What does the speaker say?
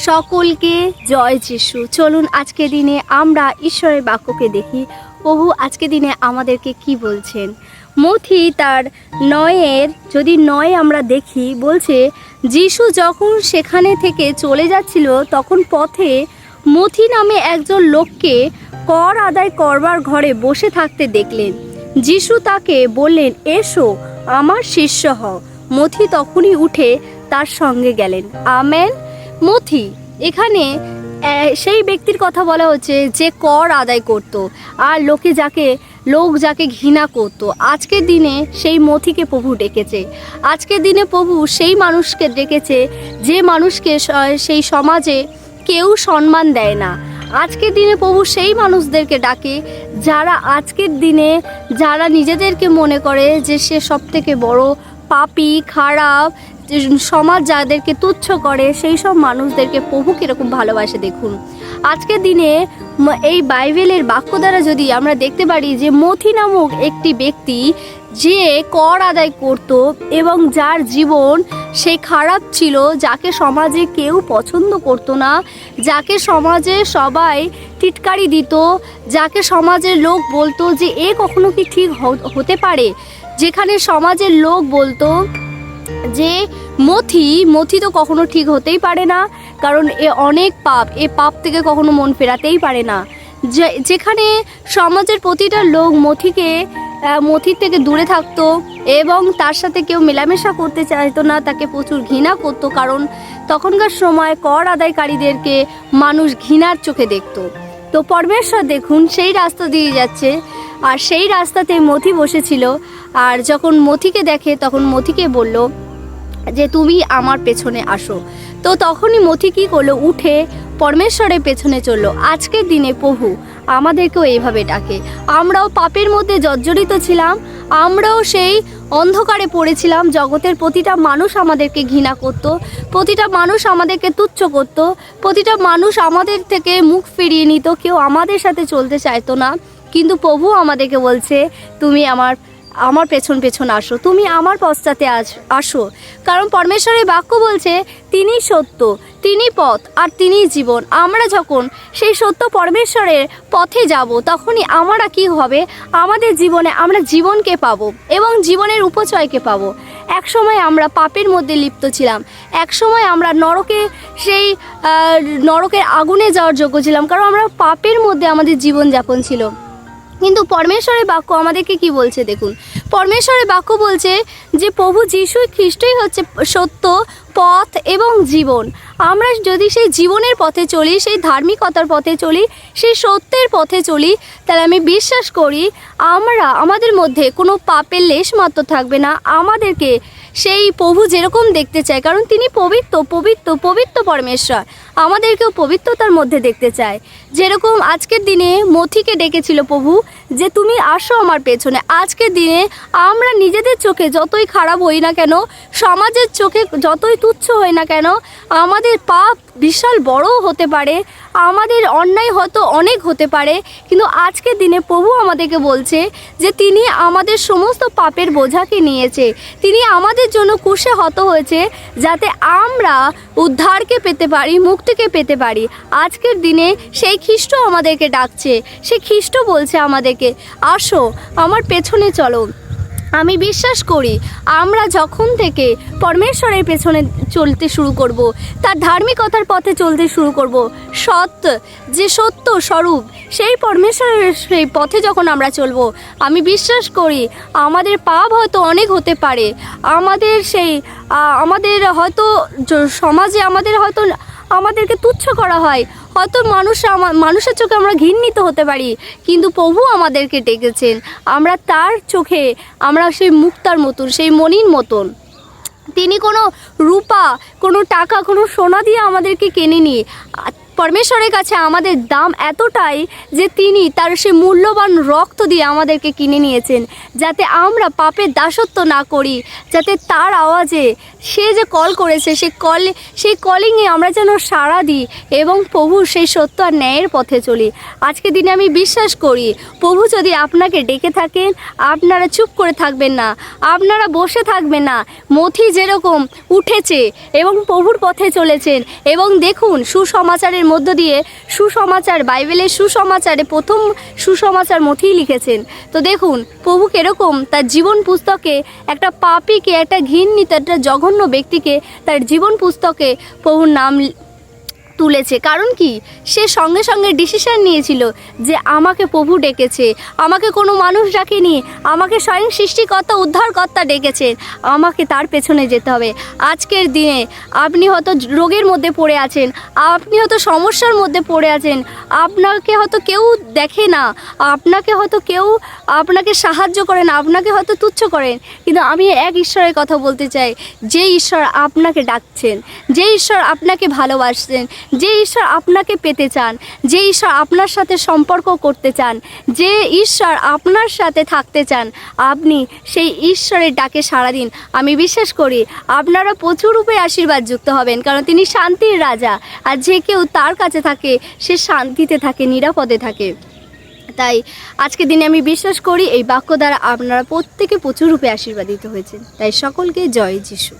সকলকে জয় যিশু। চলুন আজকে দিনে আমরা ঈশ্বরের বাক্যকে দেখি। প্রভু আজকে দিনে আমাদেরকে কি বলছেন। মথি তার যদি নয় আমরা দেখি, বলছে যিশু যখন সেখানে থেকে চলে যাচ্ছিল তখন পথে মথি নামে একজন লোককে কর আদায় করবার ঘরে বসে থাকতে দেখলেন। যিশু তাকে বললেন, এসো আমার শিষ্য হও। মথি তখনই উঠে তার সঙ্গে গেলেন। আমেন। মথি এখানে সেই ব্যক্তির কথা বলা হচ্ছে যে কর আদায় করত আর লোক যাকে ঘৃণা করত। আজকের দিনে সেই মথিকে প্রভু ডেকেছে। আজকের দিনে প্রভু সেই মানুষকে ডেকেছে যে মানুষকে সেই সমাজে কেউ সম্মান দেয় না। আজকের দিনে প্রভু সেই মানুষদেরকে ডাকে যারা নিজেদেরকে মনে করে যে সে সব থেকে বড় পাপী, খারাপ, সমাজ যাদেরকে তুচ্ছ করে, সেই সব মানুষদেরকে প্রভু কীরকম ভালোবাসে দেখুন। আজকের দিনে এই বাইবেলের বাক্য দ্বারা যদি আমরা দেখতে পারি যে মথি নামক একটি ব্যক্তি যে কর আদায় করত এবং যার জীবন সে খারাপ ছিল, যাকে সমাজে কেউ পছন্দ করতো না, যাকে সমাজে সবাই টিটকারি দিত, যাকে সমাজের লোক বলতো যে এ কখনো কি ঠিক হতে পারে, যেখানে সমাজের লোক বলতো যে মথি তো কখনো ঠিক হতেই পারে না, কারণ এ অনেক পাপ, এ পাপ থেকে কখনো মন ফেরাতেই পারে না। যেখানে সমাজের প্রতিটা লোক মথির থেকে দূরে থাকতো এবং তার সাথে কেউ মেলামেশা করতে চাইতো না, তাকে প্রচুর ঘৃণা করতো, কারণ তখনকার সময় কর আদায়কারীদেরকে মানুষ ঘৃণার চোখে দেখতো। তো পরমেশ্বর দেখুন সেই রাস্তা দিয়ে যাচ্ছে আর সেই রাস্তাতে মথি বসেছিল। আর যখন মথিকে দেখে তখন মথিকে বলল যে তুমি আমার পেছনে আসো। তো তখনই মথি কী করলো, উঠে পরমেশ্বরের পেছনে চললো। আজকের দিনে প্রভু আমাদেরকেও এইভাবে ডাকে। আমরাও পাপের মধ্যে জর্জরিত ছিলাম, আমরাও সেই অন্ধকারে পড়েছিলাম। জগতের প্রতিটা মানুষ আমাদেরকে ঘৃণা করত, প্রতিটা মানুষ আমাদেরকে তুচ্ছ করত, প্রতিটা মানুষ আমাদের থেকে মুখ ফিরিয়ে নিত, কেউ আমাদের সাথে চলতে চাইতো না। কিন্তু প্রভু আমাদেরকে বলছে তুমি আমার পেছন পেছন আসো, তুমি আমার পশ্চাতে আসো। কারণ পরমেশ্বরের বাক্য বলছে তিনি সত্য, তিনি পথ আর তিনি জীবন। আমরা যখন সেই সত্য পরমেশ্বরের পথে যাব তখনই আমরা কি হবে, আমাদের জীবনে আমরা জীবনকে পাবো এবং জীবনের উপচয়কে পাবো। এক সময় আমরা পাপের মধ্যে লিপ্ত ছিলাম, এক সময় আমরা নরকের আগুনে যাওয়ার যোগ্য ছিলাম, কারণ আমরা পাপের মধ্যে আমাদের জীবনযাপন ছিল। কিন্তু পরমেশ্বরের বাক্য আমাদেরকে কি বলছে দেখুন। পরমেশ্বরের বাক্য বলছে যে প্রভু যিশু খ্রিস্টই হচ্ছে সত্য, পথ এবং জীবন। আমরা যদি সেই জীবনের পথে চলি, সেই ধার্মিকতার পথে চলি, সেই সত্যের পথে চলি, তাহলে আমি বিশ্বাস করি আমাদের মধ্যে কোনো পাপের লেশ মাত্র থাকবে না। আমাদেরকে সেই প্রভু যেরকম দেখতে চায়, কারণ তিনি পবিত্র পরমেশ্বর, আমাদেরকেও পবিত্রতার মধ্যে দেখতে চায়। যেরকম আজকের দিনে মথিকে ডেকেছিল প্রভু যে তুমি আসো আমার পেছনে। আজকের দিনে আমরা নিজেদের চোখে যতই খারাপ হই না কেন, সমাজের চোখে যতই তুচ্ছ হই না কেন, আমাদের পাপ বিশাল বড়ও হতে পারে, আমাদের অন্যায় হয়তো অনেক হতে পারে, কিন্তু আজকের দিনে প্রভু আমাদেরকে বলছে যে তিনি আমাদের সমস্ত পাপের বোঝাকে নিয়েছে, তিনি আমাদের জন্য ক্রুশে হত হয়েছে যাতে আমরা উদ্ধারকে পেতে পারি, মুক্তিকে পেতে পারি। আজকের দিনে সেই খ্রিস্ট আমাদেরকে ডাকছে, সেই খ্রিস্ট বলছে আমাদেরকে আসো আমার পেছনে চলো। আমি বিশ্বাস করি আমরা যখন থেকে পরমেশ্বরের পেছনে চলতে শুরু করব, তার ধার্মিকতার পথে চলতে শুরু করব, সত্য স্বরূপ সেই পরমেশ্বরের সেই পথে যখন আমরা চলব, আমি বিশ্বাস করি আমাদের পাপ হয়তো অনেক হতে পারে, আমাদের হয়তো সমাজে আমাদেরকে তুচ্ছ করা হয়, হয়তো মানুষের চোখে আমরা ঘৃণিত হতে পারি, কিন্তু প্রভু আমাদেরকে ডেকেছেন। আমরা তার চোখে আমরা সেই মুক্তার মতন, সেই মণির মতন। তিনি কোনো রূপা, কোনো টাকা, কোনো সোনা দিয়ে আমাদেরকে কেনেনি, পরমেশ্বরের কাছে আমাদের দাম এতটাই যে তিনি তার সে মূল্যবান রক্ত দিয়ে আমাদেরকে কিনে নিয়েছেন, যাতে আমরা পাপের দাসত্ব না করি, যাতে তার আওয়াজে সে যে কল করেছে সেই কলিংয়ে আমরা যেন সাড়া দিই এবং প্রভু সেই সত্য আর ন্যায়ের পথে চলি। আজকে দিনে আমি বিশ্বাস করি প্রভু যদি আপনাকে ডেকে থাকেন, আপনারা চুপ করে থাকবেন না, আপনারা বসে থাকবেন না। মথি যেরকম উঠেছে এবং প্রভুর পথে চলেছেন। এবং দেখুন, সুসমাচারের মধ্য দিয়ে সুসমাচার, বাইবেলের সুসমাচারে প্রথম সুসমাচার মথিই লিখেছেন। তো দেখুন প্রভু কিরকম তার জীবন পুস্তকে একটা পাপীকে, একটা ঘৃণিত, একটা জঘন্য ব্যক্তিকে তার জীবন পুস্তকে প্রভুর নাম তুলেছে। কারণ কি, সে সঙ্গে সঙ্গে ডিসিশন নিয়েছিল যে আমাকে প্রভু ডেকেছে, আমাকে কোনো মানুষ ডাকেনি, আমাকে স্বয়ং সৃষ্টিকর্তা উদ্ধারকর্তা ডেকেছেন, আমাকে তার পেছনে যেতে হবে। আজকের দিনে আপনি হয়তো রোগের মধ্যে পড়ে আছেন, আপনি হয়তো সমস্যার মধ্যে পড়ে আছেন, আপনাকে হয়তো কেউ দেখে না, আপনাকে হয়তো কেউ আপনাকে সাহায্য করে না, আপনাকে হয়তো তুচ্ছ করেন। কিন্তু আমি এক ঈশ্বরের কথা বলতে চাই, যে ঈশ্বর আপনাকে ডাকছেন, যে ঈশ্বর আপনাকে ভালোবাসছেন, যে ঈশ্বর আপনাকে পেতে চান, যে ঈশ্বর আপনার সাথে সম্পর্ক করতে চান, যে ঈশ্বর আপনার সাথে থাকতে চান, আপনি সেই ঈশ্বরের ডাকে সাড়া দিন। আমি বিশ্বাস করি আপনারা প্রচুর রূপে আশীর্বাদ যুক্ত হবেন, কারণ তিনি শান্তির রাজা। আর যে কেউ তার কাছে থাকে সে শান্তিতে থাকে, নিরাপদে থাকে। তাই আজকের দিনে আমি বিশ্বাস করি এই বাক্য দ্বারা আপনারা প্রত্যেকে প্রচুর রূপে আশীর্বাদিত হয়েছেন। তাই সকলকে জয় যিশু।